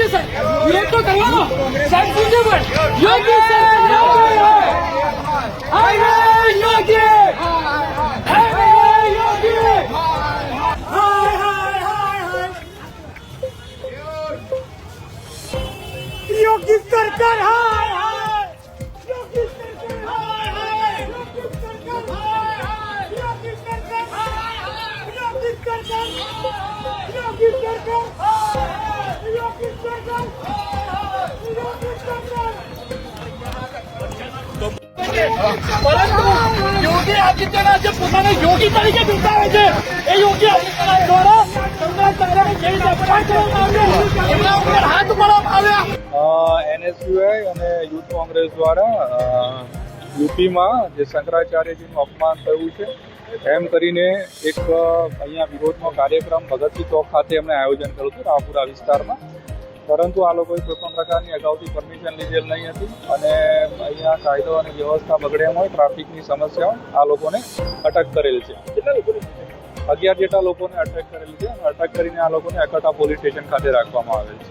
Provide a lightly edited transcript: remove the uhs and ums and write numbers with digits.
योगी sir ये तो करवाओ सर सुनिए बट योगी सर हाय योगी हाय योगी हाय हाय हाय योगी सरकार हाय हाय योगी सरकार हाय हाय योगी सरकार हाय हाय योगी सरकार हाय हाय योगी सरकार योगी सरकार योगी सरकार योगी सरकार પરંતુ યોગી આદિત્યનાથ જે પોતાને યોગી તરીકે બિરદાવે છે એ યોગી આદિત્યનાથ દ્વારા શંકરાચાર્યને જે રીતે અપમાન કરવામાં આવ્યું એમના ઉપર હાથ ઉપાડવામાં આવ્યા। એનએસયુઆઈ અને યુથ કોંગ્રેસ દ્વારા યુપીમાં જે શંકરાચાર્યજીનું અપમાન થયું છે એમ કરીને એક અહીંયા વિરોધનો કાર્યક્રમ ભગતસિંહ ચોક ખાતે એમણે આયોજન કર્યું હતું રાવપુરા વિસ્તારમાં, પરંતુ આ લોકોએ કોઈપણ પ્રકારની અગાઉથી પરમિશન લીધેલ નહીં હતી અને અહીંયા કાયદો અને વ્યવસ્થા બગડે એમ હોય, ટ્રાફિકની સમસ્યાઓ આ લોકોને અટક કરેલ છે। 11 જેટલા લોકોને અટક કરેલ છે અને અટક કરીને આ લોકોને અકટા પોલીસ સ્ટેશન ખાતે રાખવામાં આવેલ છે।